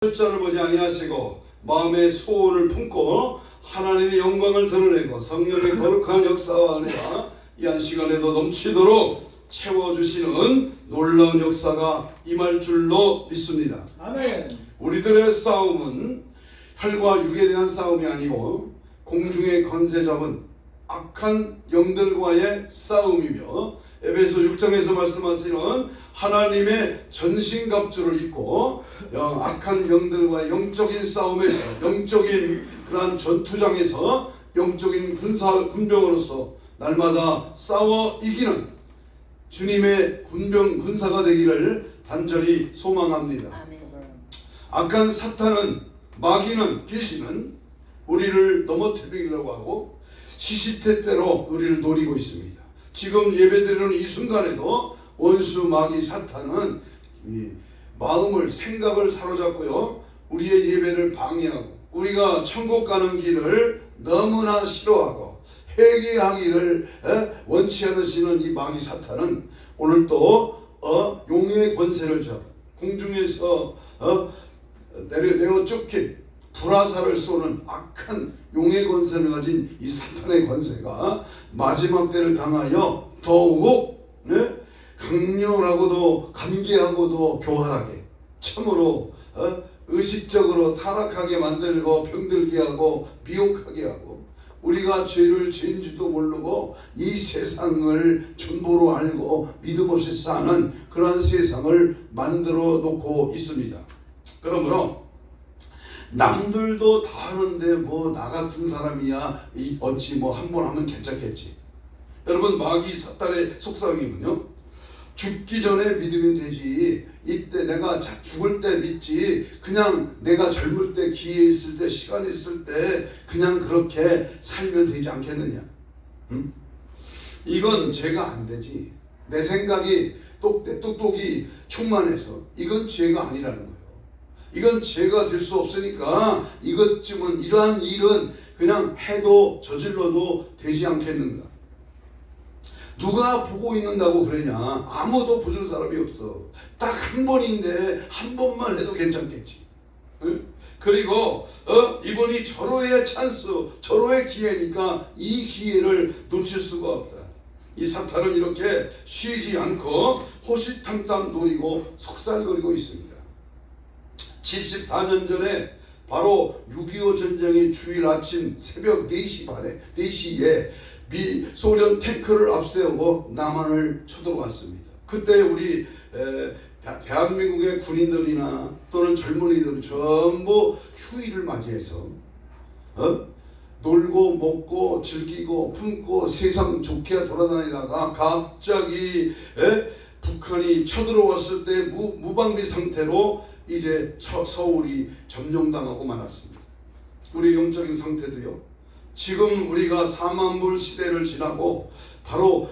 숫자를 보지 아니하시고 마음의 소원을 품고 하나님의 영광을 드러내고 성령의 거룩한 역사와 은혜가 이 한 시간에도 넘치도록 채워주시는 놀라운 역사가 임할 줄로 믿습니다. 아멘. 우리들의 싸움은 혈과 육에 대한 싸움이 아니고 공중의 권세 잡은 악한 영들과의 싸움이며 에베소 6장에서 말씀하시는 하나님의 전신갑주를 입고 악한 영들과의 영적인 싸움에서, 영적인 그러한 전투장에서 영적인 군병으로서 날마다 싸워 이기는 주님의 군사가 되기를 간절히 소망합니다. 아멘. 악한 사탄은, 마귀는, 귀신은 우리를 넘어뜨리려고 하고 시시때때로 우리를 노리고 있습니다. 지금 예배드리는 이 순간에도 원수 마귀 사탄은 이 마음을, 생각을 사로잡고요, 우리의 예배를 방해하고 우리가 천국 가는 길을 너무나 싫어하고 회개하기를 원치 않으시는 이 마귀 사탄은 오늘 또 용의 권세를 잡아 공중에서 내어 쫓긴 불화살을 쏘는 악한 용의 권세를 가진 이 사탄의 권세가 마지막 때를 당하여 더욱 강렬하고도 간계하고도 교활하게 참으로 의식적으로 타락하게 만들고 병들게 하고 미혹하게 하고 우리가 죄를 죄인지도 모르고 이 세상을 전부로 알고 믿음 없이 사는 그런 세상을 만들어 놓고 있습니다. 그러므로 남들도 다 하는데 뭐 나 같은 사람이야 어찌 뭐 한 번 하면 괜찮겠지. 여러분, 마귀 사탄의 속삭임은요, 죽기 전에 믿으면 되지, 이때 내가 죽을 때 믿지, 그냥 내가 젊을 때 기회 있을 때 시간 있을 때 그냥 그렇게 살면 되지 않겠느냐. 이건 죄가 안 되지. 내 생각이 똑똑이 충만해서 이건 죄가 아니라는 거예요. 이건 죄가 될 수 없으니까 이것쯤은, 이러한 일은 그냥 해도 저질러도 되지 않겠는가. 누가 보고 있는다고 그러냐. 아무도 보줄 사람이 없어. 딱 한 번인데 한 번만 해도 괜찮겠지. 그리고 이번이 절호의 찬스, 절호의 기회니까 이 기회를 놓칠 수가 없다. 이 사탄은 이렇게 쉬지 않고 호시탐탐 노리고 속살거리고 있습니다. 74년 전에 바로 6.25 전쟁의 주일 아침 새벽 4시에 소련 탱크를 앞세우고 남한을 쳐들어왔습니다. 그때 우리 대한민국의 군인들이나 또는 젊은이들 전부 휴일을 맞이해서 놀고 먹고 즐기고 품고 세상 좋게 돌아다니다가 갑자기 북한이 쳐들어왔을 때 무방비 상태로 이제 서울이 점령당하고 말았습니다. 우리 영적인 상태도요, 지금 우리가 4만불 시대를 지나고 바로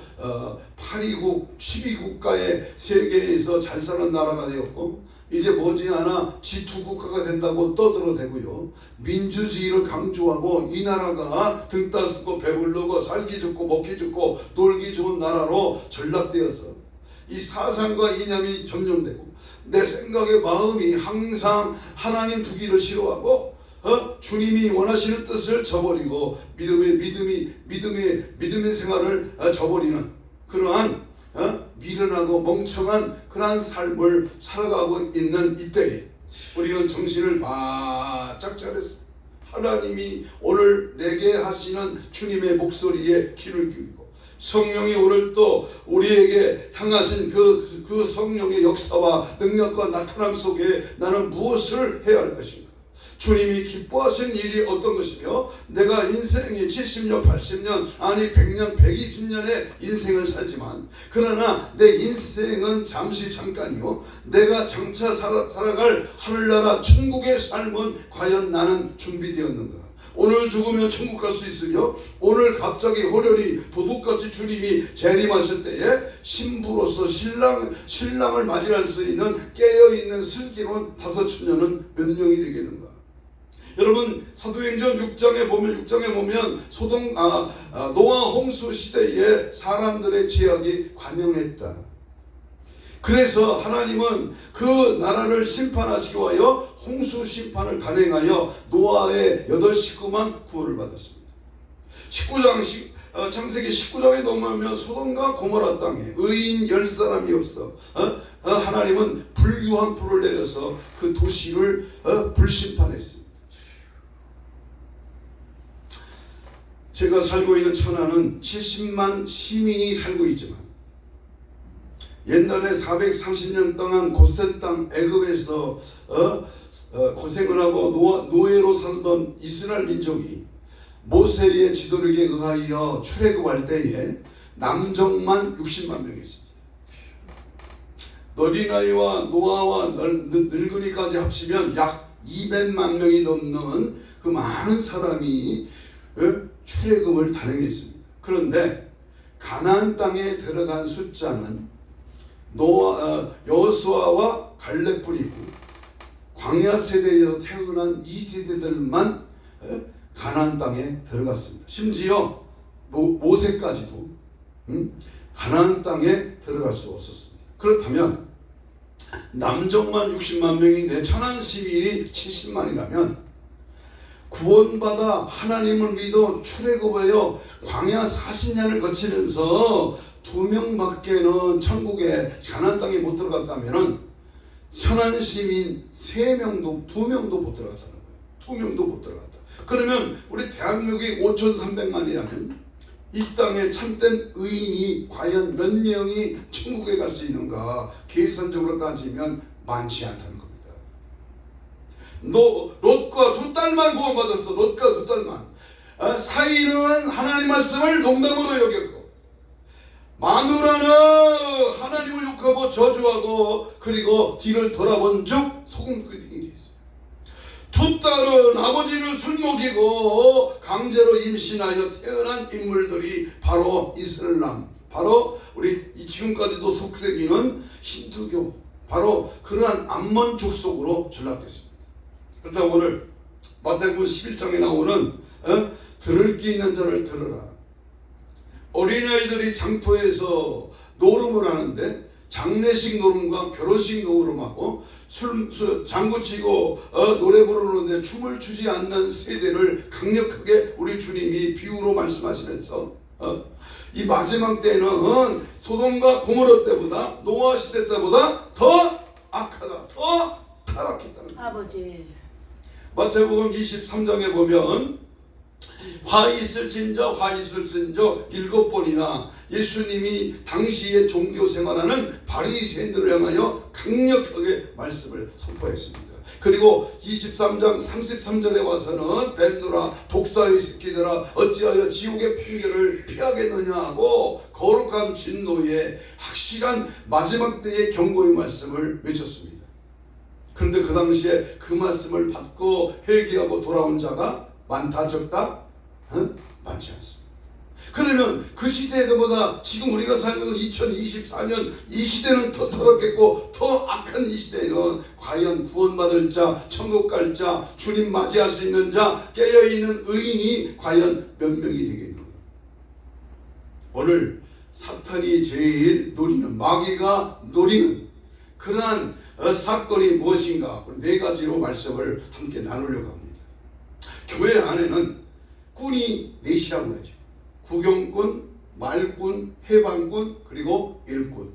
8위국, 12국가의 세계에서 잘 사는 나라가 되었고 이제 머지않아 G2 국가가 된다고 떠들어대고요, 민주주의를 강조하고 이 나라가 등 따스고 배부르고 살기 좋고 먹기 좋고 놀기 좋은 나라로 전락되어서 이 사상과 이념이 점령되고 내 생각의 마음이 항상 하나님 두기를 싫어하고 주님이 원하시는 뜻을 저버리고 믿음의 생활을 저버리는 그러한 미련하고 멍청한 그러한 삶을 살아가고 있는 이때에 우리는 정신을 바짝 차렸습니다. 하나님이 오늘 내게 하시는 주님의 목소리에 귀를 기울이고 성령이 오늘 또 우리에게 향하신 그 성령의 역사와 능력과 나타남 속에 나는 무엇을 해야 할 것인가. 주님이 기뻐하신 일이 어떤 것이며 내가 인생이 70년, 80년, 아니 100년, 120년의 인생을 살지만 그러나 내 인생은 잠깐이요, 내가 장차 살아갈 하늘나라 천국의 삶은 과연 나는 준비되었는가. 오늘 죽으면 천국 갈 수 있으며 오늘 갑자기 호련히 도둑같이 주님이 재림하실 때에 신부로서 신랑을 맞이할 수 있는 깨어있는 슬기로운 5처녀는 몇 명이 되겠는가. 여러분, 사도행전 6장에 보면 노아 홍수 시대에 사람들의 죄악이 관영했다. 그래서 하나님은 그 나라를 심판하시기 위하여 홍수 심판을 단행하여 노아의 8식구만 구원을 받았습니다. 19장 창세기 19장에 넘어가면 소돔과 고모라 땅에 의인 10사람이 없어 하나님은 불유한 불을 내려서 그 도시를 불심판했습니다. 제가 살고 있는 천하는 70만 시민이 살고 있지만 옛날에 430년 동안 고센 땅 애굽에서 고생을 하고 노예로 살던 이스라엘 민족이 모세의 지도력에 의하여 출애굽할 때에 남정만 60만 명이었습니다. 어린아이와 노아와 늙은이까지 합치면 약 200만 명이 넘는 그 많은 사람이 출애굽을 단행했습니다. 그런데 가나안 땅에 들어간 숫자는 여호수아와 갈렙뿐이고 광야 세대에서 태어난 2세대들만 가나안 땅에 들어갔습니다. 심지어 모세까지도 가나안 땅에 들어갈 수 없었습니다. 그렇다면 남정만 60만 명인데 천한 시민이 70만이라면 구원받아 하나님을 믿어 출애굽하여 광야 40년을 거치면서 2명밖에는 천국에 가나안 땅에 못 들어갔다면은 천한 시민 3명도 2명도 못 들어갔다는 거예요. 2명도 못 들어갔다. 그러면 우리 대한민국이 5,300만이라면 이 땅에 참된 의인이 과연 몇 명이 천국에 갈 수 있는가? 계산적으로 따지면 많지 않다는 겁니다. 롯과 2딸만 구원받았어. 롯과 2딸만. 사이는 하나님 말씀을 농담으로 여겼고 마누라는 하나님을 욕하고 저주하고 그리고 뒤를 돌아본 즉 소금 끓이게 됐어요. 2딸은 아버지를 술 먹이고 강제로 임신하여 태어난 인물들이 바로 이슬람, 바로 우리 지금까지도 속삭이는 힌두교, 바로 그러한 암몬 족속으로 전락됐습니다. 그렇다고 오늘 마태복음 11장에 나오는 들을 게 있는 자를 들으라. 어린아이들이 장터에서 노름을 하는데 장례식 노름과 결혼식 노름하고 장구치고 노래 부르는데 춤을 추지 않는 세대를 강력하게 우리 주님이 비유로 말씀하시면서 이 마지막 때는 소돔과 고모라 때보다 노아 시대 때보다 더 악하다, 더 타락했다는 거예요. 아버지. 마태복음 23장에 보면 화 있을진저 7번이나 예수님이 당시에 종교 생활하는 바리새인들을 향하여 강력하게 말씀을 선포했습니다. 그리고 23장 33절에 와서는 뱀들아 독사의 새끼들아 어찌하여 지옥의 판결을 피하겠느냐 하고 거룩한 진노의 확실한 마지막 때의 경고의 말씀을 외쳤습니다. 그런데 그 당시에 그 말씀을 받고 회개하고 돌아온 자가 많다 적다? 많지 않습니다. 그러면 그 시대보다 지금 우리가 살고 있는 2024년 이 시대는 더 더럽겠고 더 악한 이 시대에는 과연 구원받을 자, 천국 갈 자, 주님 맞이할 수 있는 자, 깨어있는 의인이 과연 몇 명이 되겠는가? 오늘 사탄이 제일 노리는, 마귀가 노리는 그러한 사건이 무엇인가? 4가지로 말씀을 함께 나누려고 합니다. 교회 안에는 군이 4이라고 하죠. 구경꾼, 말군, 해방군, 그리고 일군.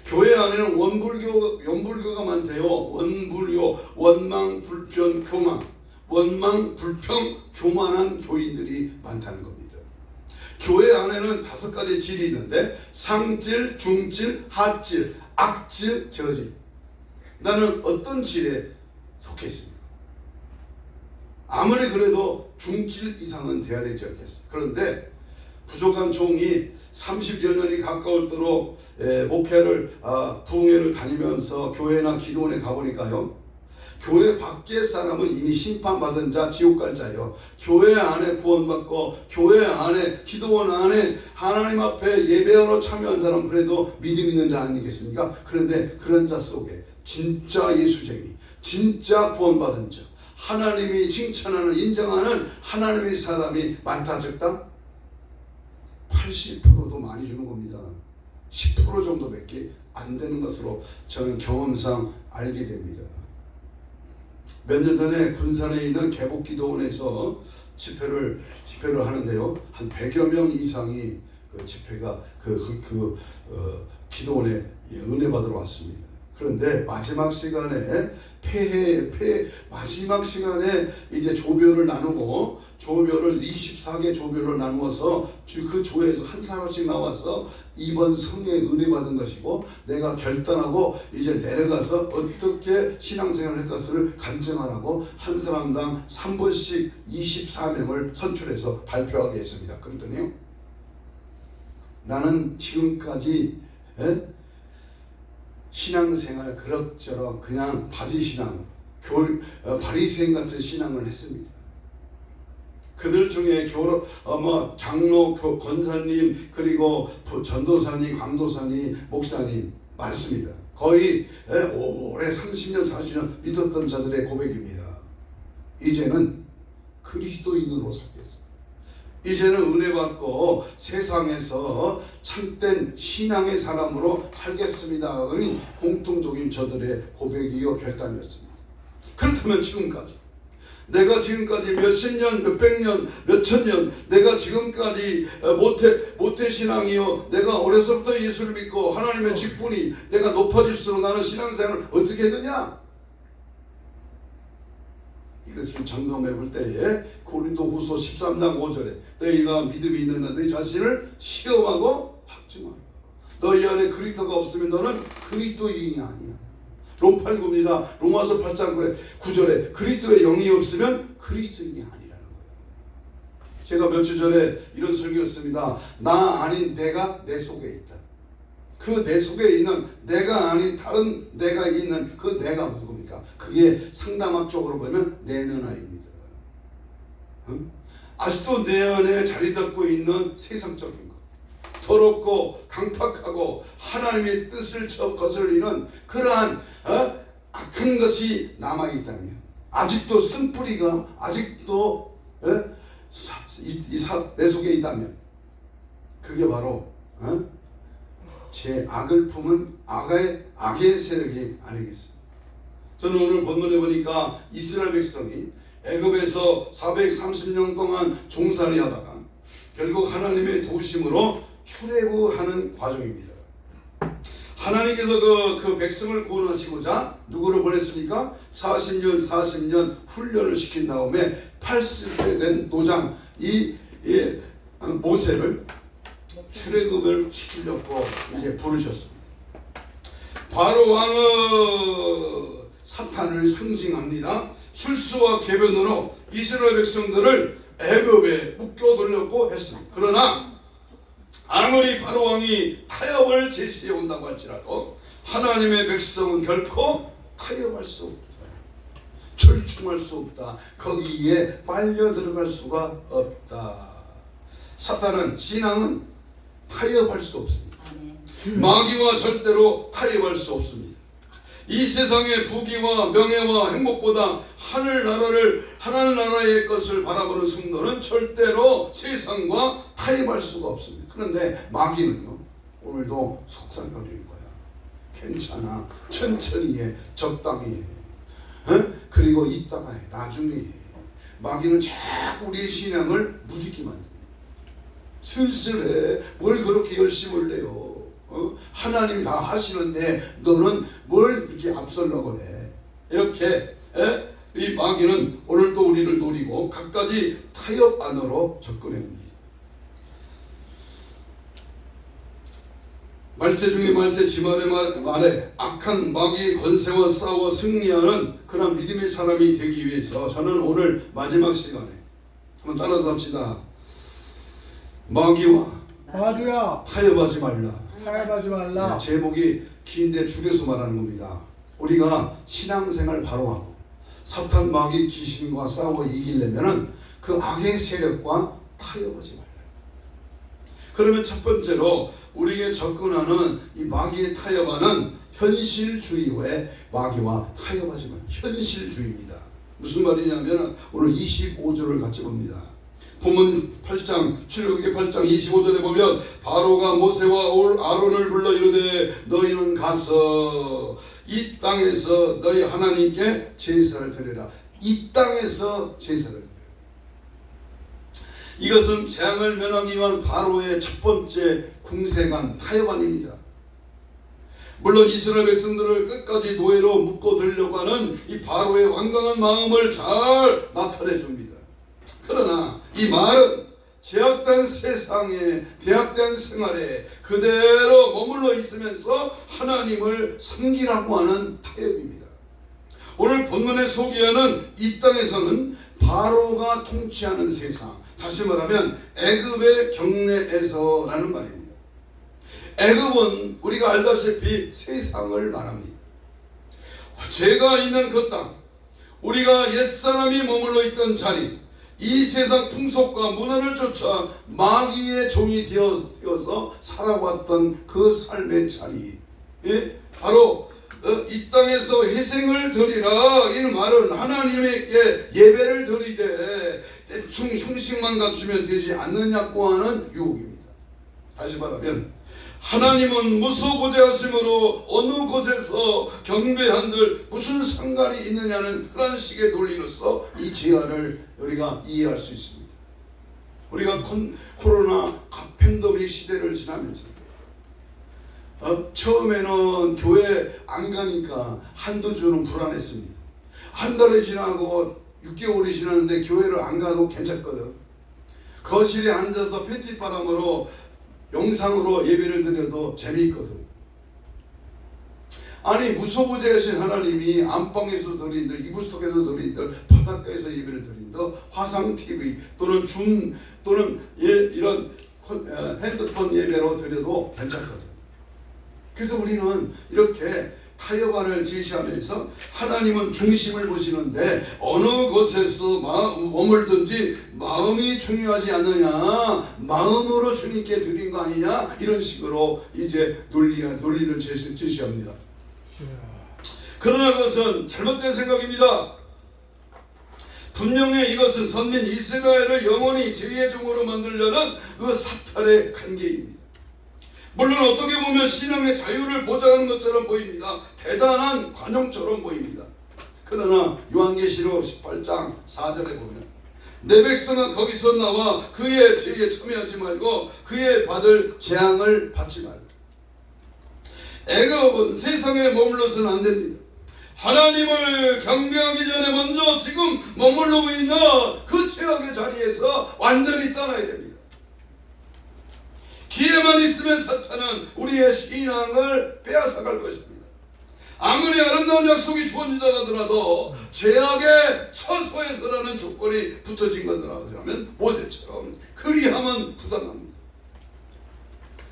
교회 안에는 원불교가 많대요. 원불교, 원망, 불편, 교망. 원망, 불평, 교만한 교인들이 많다는 겁니다. 교회 안에는 5가지 질이 있는데 상질, 중질, 하질, 악질, 저질. 나는 어떤 질에 속해 있습니다. 아무리 그래도 중질 이상은 돼야 되지 않겠어. 그런데 부족한 종이 30여 년이 가까울도록 목회를 부흥회를 다니면서 교회나 기도원에 가보니까요, 교회 밖의 사람은 이미 심판받은 자, 지옥 갈 자요. 교회 안에 구원받고 교회 안에 기도원 안에 하나님 앞에 예배하러 참여한 사람 그래도 믿음 있는 자 아니겠습니까? 그런데 그런 자 속에 진짜 예수쟁이, 진짜 구원받은 자, 하나님이 칭찬하는 인정하는 하나님의 사람이 많다 적다? 80%도 많이 주는 겁니다. 10% 정도밖에 안 되는 것으로 저는 경험상 알게 됩니다. 몇 년 전에 군산에 있는 개복기도원에서 집회를 하는데요. 한 100여 명 이상이 그 집회가 기도원에 은혜 받으러 왔습니다. 그런데 마지막 시간에 마지막 시간에 이제 조별을 나누고 조별을 24개 조별로 나누어서 그 조에서 한 사람씩 나와서 이번 성에 은혜 받은 것이고 내가 결단하고 이제 내려가서 어떻게 신앙생활을 할 것을 간증하라고 한 사람당 3번씩 24명을 선출해서 발표하게 했습니다. 그랬더니요, 나는 지금까지 신앙생활 그럭저럭 그냥 바지신앙, 바리새인 같은 신앙을 했습니다. 그들 중에 장로, 권사님, 그리고 전도사님, 강도사님, 목사님 많습니다. 거의 오래 30년, 40년 믿었던 자들의 고백입니다. 이제는 그리스도인으로 살겠습니다. 이제는 은혜 받고 세상에서 참된 신앙의 사람으로 살겠습니다. 그러니 공통적인 저들의 고백이요 결단이었습니다. 그렇다면 지금까지 내가 지금까지 몇십 년, 몇백 년, 몇천 년 내가 지금까지 모태신앙이요 내가 어려서부터 예수를 믿고 하나님의 직분이 내가 높아질수록 나는 신앙생활을 어떻게 했느냐? 이것을 점검해 볼 때에 고린도후서 13장 5절에 너희가 믿음이 있는 너희 자신을 시험하고 확증하라. 너희 안에 그리스도가 없으면 너는 그리스도인이 아니야. 롬8구입니다. 로마서 8장 9절에 그리스도의 영이 없으면 그리스도인이 아니라는 거예요. 제가 몇 주 전에 이런 설교를 했습니다. 나 아닌 내가 내 속에 있다. 그 내 속에 있는 내가 아닌 다른 내가 있는 그 내가 누굽니까? 그게 상담학적으로 보면 내면화입니다. 아직도 내 안에 자리 잡고 있는 세상적인 것, 더럽고 강팍하고 하나님의 뜻을 거슬리는 그러한 악한 것이 남아있다면, 아직도 쓴뿌리가 아직도 내 속에 있다면, 그게 바로 제 악을 품은 악의 세력이 아니겠습니까? 저는 오늘 본문에 보니까 이스라엘 백성이 애굽에서 430년 동안 종살이 하다가 결국 하나님의 도우심으로 출애굽하는 과정입니다. 하나님께서 그 백성을 구원하시고자 누구를 보냈습니까? 40년 훈련을 시킨 다음에 80세 된 노장 이 모세를 출애굽을 시키려고 이제 부르셨습니다. 바로 왕은 사탄을 상징합니다. 술수와 계변으로 이스라엘 백성들을 애굽에 묶어두려고 했습니다. 그러나 아무리 바로 왕이 타협을 제시해 온다고 할지라도 하나님의 백성은 결코 타협할 수 없다. 절충할 수 없다. 거기에 빨려 들어갈 수가 없다. 사탄은, 신앙은 타협할 수 없습니다. 마귀와 절대로 타협할 수 없습니다. 이 세상의 부귀와 명예와 행복보다 하늘나라의 것을 바라보는 성도는 절대로 세상과 타협할 수가 없습니다. 그런데 마귀는요, 오늘도 속상거리는 거야. 괜찮아, 천천히 해, 적당히 해, 그리고 이따가 해, 나중에 해. 마귀는 자꾸 우리의 신앙을 무디게 만듭니다. 슬슬해, 뭘 그렇게 열심을 내요. 하나님 다 하시는데 너는 뭘 그렇게 앞서려고 해. 이렇게 이 마귀는 오늘 또 우리를 노리고 갖가지 타협 안으로 접근합니다. 말세 중에 말세 지말의 말에 악한 마귀의 권세와 싸워 승리하는 그런 믿음의 사람이 되기 위해서 저는 오늘 마지막 시간에 한번 따라서 합시다. 마귀야 타협하지 말라. 제목이 긴데 줄여서 말하는 겁니다. 우리가 신앙생활 바로 하고 사탄 마귀 귀신과 싸워 이기려면은 그 악의 세력과 타협하지 말라. 그러면 첫 번째로 우리에게 접근하는 이 마귀의 타협하는 현실주의의 마귀와 타협하지 말라. 현실주의입니다. 무슨 말이냐면 오늘 25절을 같이 봅니다. 본문 8장 출애굽기 8장 25절에 보면 바로가 모세와 아론을 불러 이르되 너희는 가서 이 땅에서 너희 하나님께 제사를 드리라. 이 땅에서 제사를 드리라. 이것은 재앙을 면하기 위한 바로의 첫 번째 궁색한 타협안입니다. 물론 이스라엘 백성들을 끝까지 노예로 묶어두려고 하는 이 바로의 완강한 마음을 잘 나타내 줍니다. 그러나 이 말은 제약된 세상에, 제약된 생활에 그대로 머물러 있으면서 하나님을 섬기라고 하는 타협입니다. 오늘 본문에 소개하는 이 땅에서는 바로가 통치하는 세상, 다시 말하면 애굽의 경내에서라는 말입니다. 애굽은 우리가 알다시피 세상을 말합니다. 죄가 있는 그 땅, 우리가 옛사람이 머물러 있던 자리, 이 세상 풍속과 문화를 쫓아 마귀의 종이 되어서 살아왔던 그 삶의 자리, 바로 이 땅에서 희생을 드리라. 이 말은 하나님께 예배를 드리되 대충 형식만 갖추면 되지 않느냐고 하는 유혹입니다. 다시 말하면 하나님은 무소부재하심으로 어느 곳에서 경배한들 무슨 상관이 있느냐는 그런 식의 논리로서 이 제안을 우리가 이해할 수 있습니다. 우리가 코로나 팬데믹 시대를 지나면서 처음에는 교회 안 가니까 한두 주는 불안했습니다. 한 달이 지나고 6개월이 지났는데 교회를 안 가도 괜찮거든. 거실에 앉아서 팬티바람으로 영상으로 예배를 드려도 재미있거든. 아니 무소부재하신 하나님이 안방에서 드린들, 이불 속에서 드린들, 바닷가에서 예배를 드린들, 화상 TV 또는 줌 또는 이런 핸드폰 예배로 드려도 괜찮거든. 그래서 우리는 이렇게 타협안을 제시하면서 하나님은 중심을 보시는데 어느 곳에서 머물든지 마음이 중요하지 않느냐, 마음으로 주님께 드린 거 아니냐, 이런 식으로 이제 논리를 제시합니다. 그러나 그것은 잘못된 생각입니다. 분명히 이것은 선민 이스라엘을 영원히 죄의 종으로 만들려는 그 사탄의 관계입니다. 물론 어떻게 보면 신앙의 자유를 보장하는 것처럼 보입니다. 대단한 관용처럼 보입니다. 그러나 요한계시록 18장 4절에 보면 내 백성아 거기서 나와 그의 죄에 참여하지 말고 그의 받을 재앙을 받지 말고. 애굽은 세상에 머물러서는 안 됩니다. 하나님을 경배하기 전에 먼저 지금 머물러고 있는 그 죄악의 자리에서 완전히 떠나야 됩니다. 기회만 있으면 사탄은 우리의 신앙을 빼앗아갈 것입니다. 아무리 아름다운 약속이 주어진다 하더라도 죄악의 처소에서라는 조건이 붙어진 것이라면 모세처럼 그리하면 부당합니다.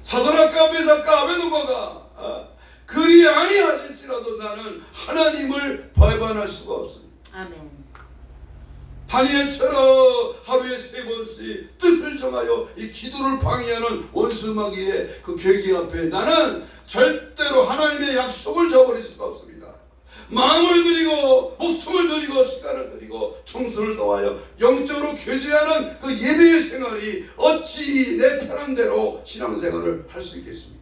사드락과 메삭과 아베노고가 그리 아니하실지라도 나는 하나님을 배반할 수가 없습니다. 아멘. 다니엘처럼 하루에 3번씩 뜻을 정하여 이 기도를 방해하는 원수 마귀의 그 계기 앞에 나는 절대로 하나님의 약속을 저버릴 수가 없습니다. 마음을 드리고 목숨을 드리고 시간을 드리고 청순을 더하여 영적으로 교제하는 그 예배의 생활이 어찌 내 편한 대로 신앙생활을 할 수 있겠습니까?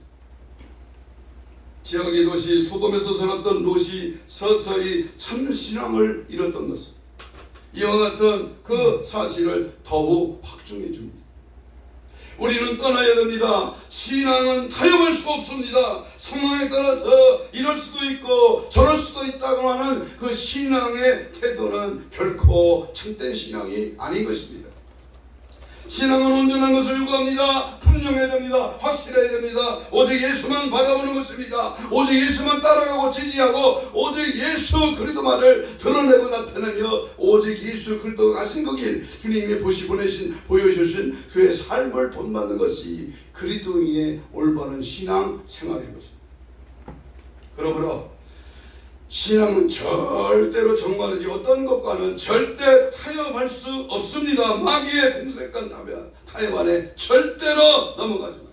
지역의 도시 소돔에서 살았던 롯이 서서히 참 신앙을 잃었던 것은 이와 같은 그 사실을 더욱 확증해 줍니다. 우리는 떠나야 됩니다. 신앙은 타협할 수 없습니다. 상황에 따라서 이럴 수도 있고 저럴 수도 있다고 하는 그 신앙의 태도는 결코 참된 신앙이 아닌 것입니다. 신앙은 온전한 것을 요구합니다. 분명해야 됩니다. 확실해야 됩니다. 오직 예수만 바라보는 것입니다. 오직 예수만 따라가고 지지하고 오직 예수 그리스도만을 드러내고 나타내며 오직 예수 그리스도가 가신 그 길 주님이 보여주신 그의 삶을 본받는 것이 그리스도인의 올바른 신앙 생활인 것입니다. 그러므로 신앙은 절대로 정말이지 어떤 것과는 절대 타협할 수 없습니다. 마귀의 공색한 타협 안에 절대로 넘어가지 마요.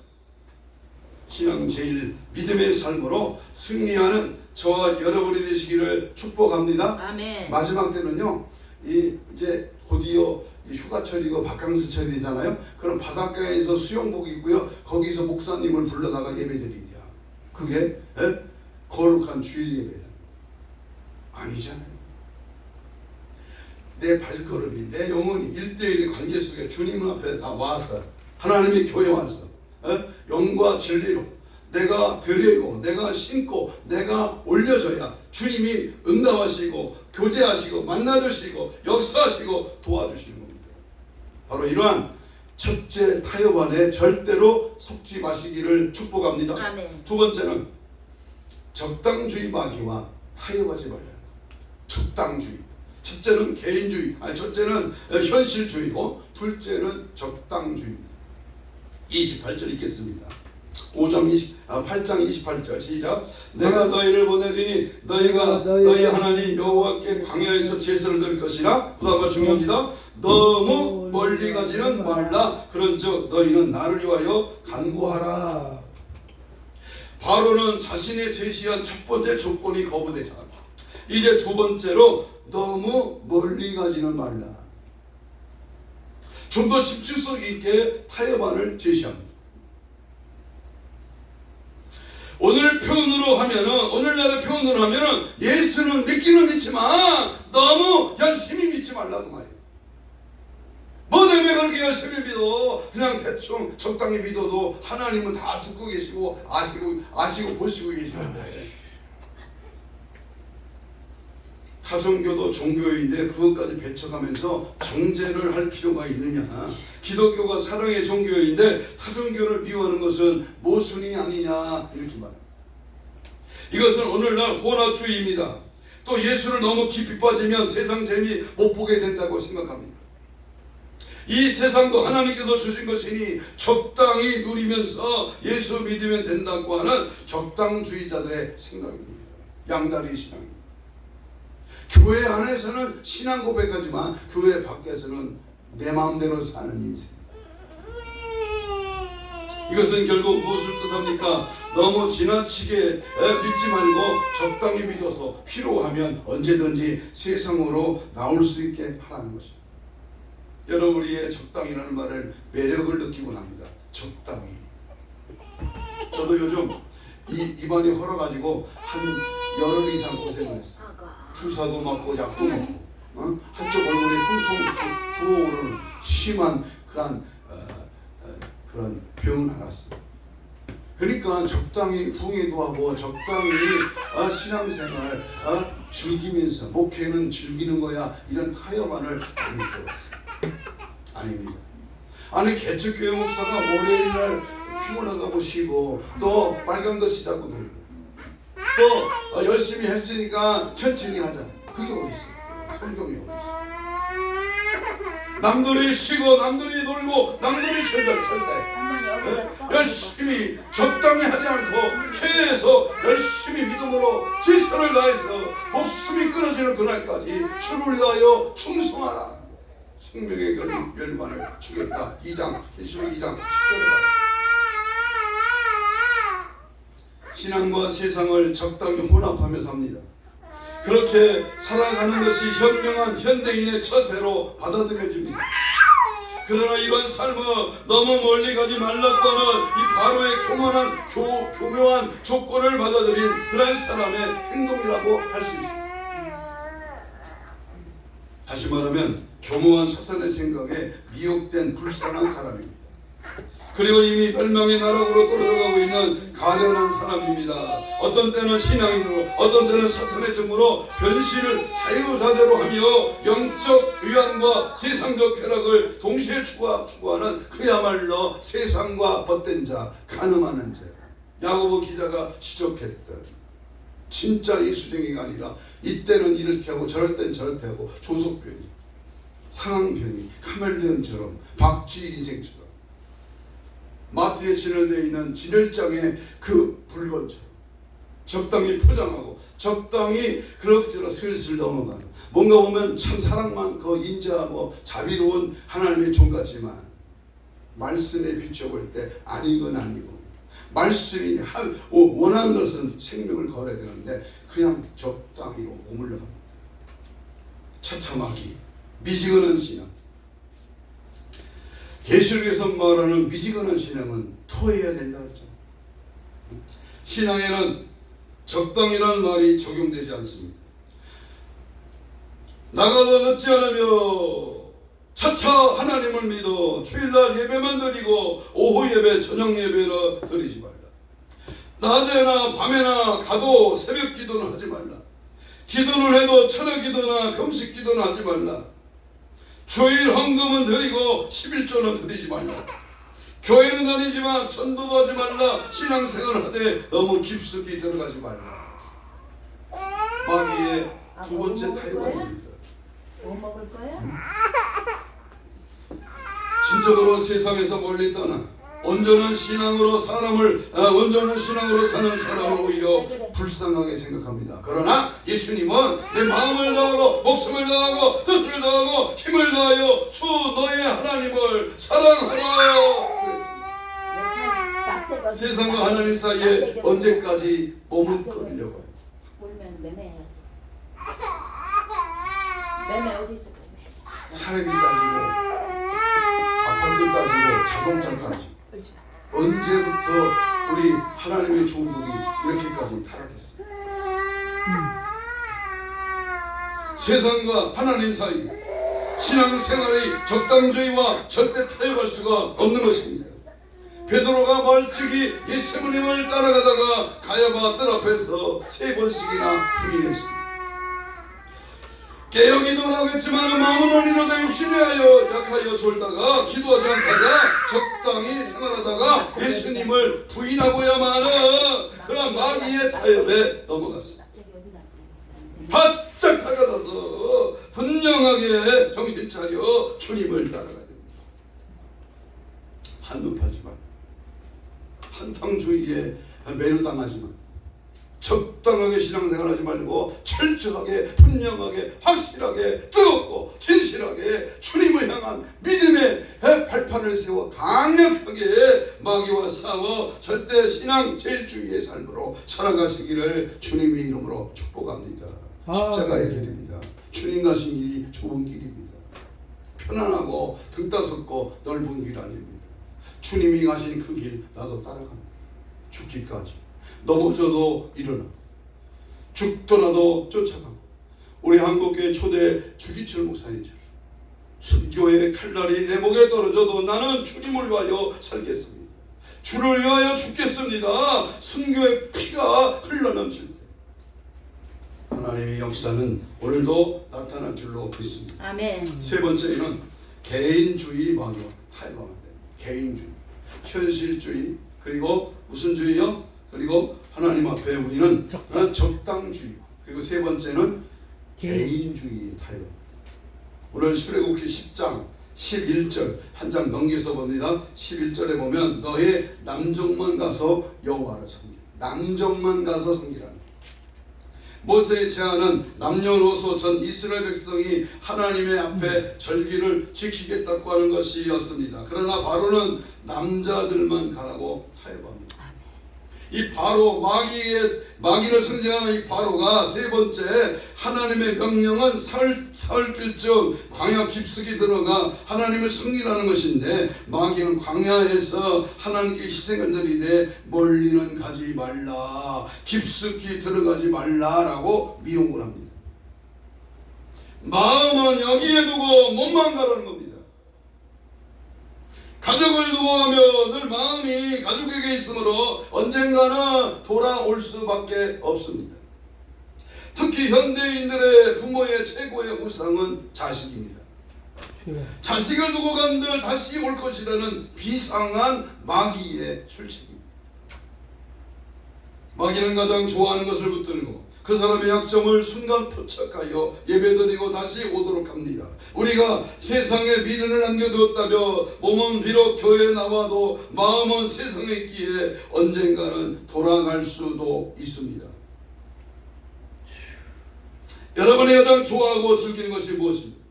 신앙 제일 믿음의 삶으로 승리하는 저와 여러분이 되시기를 축복합니다. 아멘. 마지막 때는요, 이제 곧이어 휴가철이고 바캉스철이잖아요. 그럼 바닷가에서 수영복 입고요. 거기서 목사님을 불러다가 예배드리냐. 그게 거룩한 주일 예배는 아니잖아요. 내 발걸음이, 내 영혼이 1대1의 관계 속에 주님 앞에 다 와서 하나님의 교회 와서 영과 진리로 내가 드리고 내가 신고 내가 올려줘야 주님이 응답하시고 교제하시고 만나주시고 역사하시고 도와주시는 겁니다. 바로 이러한 첫째 타협 안에 절대로 속지 마시기를 축복합니다. 아멘. 두 번째는 적당주의 마귀와 타협하지 말라는 것. 적당주의. 첫째는 개인주의, 첫째는 현실주의고 둘째는 적당주의입니다. 28절 읽겠습니다. 8장 28절 시작. 내가 너희를 보내리니 너희가 너희 하나님 여호와께 광야에서 제사를 드릴 것이라. 그 다음과 중요합니다. 너무 멀리 가지는 말라. 그런즉 너희는 나를 위하여 간구하라. 바로는 자신의 제시한 첫 번째 조건이 거부되지 않았다. 이제 두 번째로 너무 멀리 가지는 말라. 좀 더 십질성 있게 타협안을 제시합니다. 오늘날의 표현으로 하면은 예수는 믿기는 믿지만 너무 열심히 믿지 말라고 말이에요. 뭐 때문에 그렇게 열심히 믿어? 그냥 대충 적당히 믿어도 하나님은 다 듣고 계시고 아시고 보시고 계시는데. 타종교도 종교인데 그것까지 배척하면서 정죄를 할 필요가 있느냐. 기독교가 사랑의 종교인데 타종교를 미워하는 것은 모순이 아니냐 이렇게 말합니다. 이것은 오늘날 혼합주의입니다. 또 예수를 너무 깊이 빠지면 세상 재미 못 보게 된다고 생각합니다. 이 세상도 하나님께서 주신 것이니 적당히 누리면서 예수 믿으면 된다고 하는 적당주의자들의 생각입니다. 양다리 신앙입니다. 교회 안에서는 신앙 고백하지만 교회 밖에서는 내 마음대로 사는 인생. 이것은 결국 무엇을 뜻합니까? 너무 지나치게 믿지 말고 적당히 믿어서 필요하면 언제든지 세상으로 나올 수 있게 하라는 것입니다. 여러분, 우리의 적당이라는 말을 매력을 느끼곤 합니다. 적당히. 저도 요즘 입안이 헐어가지고 한 열흘 이상 고생을 했어요. 주사도 맞고 약도 먹고 한쪽 얼굴이 퉁퉁 부어오르는 심한 그런 병을 알았어요. 그러니까 적당히 후회도 하고 적당히 신앙생활 즐기면서 목회는 즐기는 거야 이런 타협안을 많이 들어봤어요. 아닙니다. 아니 개척교회 목사가 월요일날 피곤하다고 쉬고 또 빨간 거 쓰자고 놀고 또 열심히 했으니까 천천히 하자. 그게 어디 있어? 성경이 어디 있어? 남들이 쉬고 남들이 놀고 남들이 철대 열심히 적당히 하지 않고 계속 열심히 믿음으로 지선을 다해서 목숨이 끊어지는 그날까지 주를 위하여 충성하라. 생명의 멸관을 주겠다. 2장 계시록 2장 10절에 말합니다. 신앙과 세상을 적당히 혼합하며 삽니다. 그렇게 살아가는 것이 현명한 현대인의 처세로 받아들여집니다. 그러나 이런 삶은 너무 멀리 가지 말랐다는 이 바로의 교묘한 조건을 받아들인 그런 사람의 행동이라고 할 수 있습니다. 다시 말하면 교묘한 사탄의 생각에 미혹된 불쌍한 사람입니다. 그리고 이미 멸망의 나락으로 떨어져가고 있는 가련한 사람입니다. 어떤 때는 신앙인으로 어떤 때는 사탄의 종으로 변신을 자유자재로 하며 영적 위안과 세상적 쾌락을 동시에 추구하는 그야말로 세상과 벗된 자, 가늠하는 자. 야고보 기자가 지적했던 진짜 예수쟁이가 아니라 이때는 이렇게 하고 저럴 땐 저렇게 하고 조석변이, 상황변이, 카멜레온처럼 박쥐 인생처럼 마트에 진열되어 있는 진열장의 그 물건처럼 적당히 포장하고 적당히 그럭저럭 슬슬 넘어가는, 뭔가 보면 참 사랑 많고 인자하고 자비로운 하나님의 종 같지만 말씀에 비춰볼 때 아니건 아니고 말씀이 원하는 것은 생명을 걸어야 되는데 그냥 적당히로 오물러 갑니다. 처참하기, 미지근한 신앙. 계시록에서 말하는 미지근한 신앙은 토해야 된다 그랬잖아요. 신앙에는 적당이라는 말이 적용되지 않습니다. 나가도 늦지 않으며 차차 하나님을 믿어 주일날 예배만 드리고 오후 예배 저녁 예배를 드리지 말라. 낮에나 밤에나 가도 새벽 기도는 하지 말라. 기도를 해도 철야 기도나 금식 기도는 하지 말라. 주일 헌금은 드리고 11조는 드리지 말라. 교회는 다니지만 전도도 하지 말라. 신앙생활을 하되 너무 깊숙이 들어가지 말라. 마귀의 두 번째 타협입니다. 뭐 먹을 거야? 진정으로 세상에서 멀리 떠나 온전한 신앙으로 사는 사람을 오히려 불쌍하게 생각합니다. 그러나 예수님은 내 마음을 다하고 목숨을 다하고 뜻을 다하고 힘을 다하여 주 너의 하나님을 사랑하라 그랬습니다. 세상과 하나님 사이에 언제까지 머뭇거리려고 울면 매매해야지. 매매 어디 있어? 사람이 따지고 아파트 따지고 자동차 따지고 언제부터 우리 하나님의 종들이 이렇게까지 타락했습니까? 세상과 하나님 사이 신앙생활의 적당주의와 절대 타협할 수가 없는 것입니다. 베드로가 멀찍이 예수님을 따라가다가 가야바 뜰 앞에서 3번씩이나 부인했습니다. 깨어 기도를 하겠지만 마음은 어린어도 육신에 하여 약하여 졸다가 기도하지 않다가 적당히 생활하다가 예수님을 부인하고야만 그런 마귀의 타협에 넘어갔습니다. 바짝 다가서서 분명하게 정신 차려 주님을 따라가야 됩니다. 한눈 팔지만 한탕주의에 매료당하지만 적당하게 신앙생활하지 말고 철저하게 분명하게 확실하게 뜨겁고 진실하게 주님을 향한 믿음의 발판을 세워 강력하게 마귀와 싸워 절대 신앙 제일주의의 삶으로 살아가시기를 주님의 이름으로 축복합니다. 십자가의 길입니다. 주님 가신 길이 좁은 길입니다. 편안하고 등 따숩고 넓은 길 아닙니다. 주님이 가신 그 길 나도 따라갑니다. 죽기까지. 넘어져도 일어나 죽더라도 쫓아가고 우리 한국교회 초대 주기철 목사님처럼 순교의 칼날이 내 목에 떨어져도 나는 주님을 위하여 살겠습니다. 주를 위하여 죽겠습니다. 순교의 피가 흘러넘칠 때 하나님의 역사는 오늘도 나타날 줄로 믿습니다. 아멘. 세 번째는 개인주의 마귀와 타협하면 됩니다. 개인주의, 현실주의, 그리고 무슨 주의요? 그리고 하나님 앞에 우리는 적당주의, 그리고 세 번째는 개인주의 타협. 오늘 출애굽기 10장 11절 한 장 넘겨서 봅니다. 11절에 보면 너의 남종만 가서 여호와를 섬기라. 남종만 가서 섬기라. 모세의 제안은 남녀노소 전 이스라엘 백성이 하나님의 앞에 절기를 지키겠다고 하는 것이었습니다. 그러나 바로는 남자들만 가라고 타협합니다. 이 바로 마귀를 상징하는 이 바로가 세 번째 하나님의 명령은 사흘길쯤 광야 깊숙이 들어가 하나님을 섬기라는 것인데 마귀는 광야에서 하나님께 희생을 드리되 멀리는 가지 말라, 깊숙이 들어가지 말라라고 미용을 합니다. 마음은 여기에 두고 몸만 가라는 겁니다. 가족을 두고 가면 늘 마음이 가족에게 있으므로 언젠가는 돌아올 수밖에 없습니다. 특히 현대인들의 부모의 최고의 우상은 자식입니다. 자식을 두고 간들 다시 올 것이라는 비상한 마귀의 술책입니다. 마귀는 가장 좋아하는 것을 붙들고 그 사람의 약점을 순간 포착하여 예배드리고 다시 오도록 합니다. 우리가 세상에 미련을 남겨두었다며 몸은 비록 교회에 나와도 마음은 세상에 있기에 언젠가는 돌아갈 수도 있습니다. 여러분이 가장 좋아하고 즐기는 것이 무엇입니까?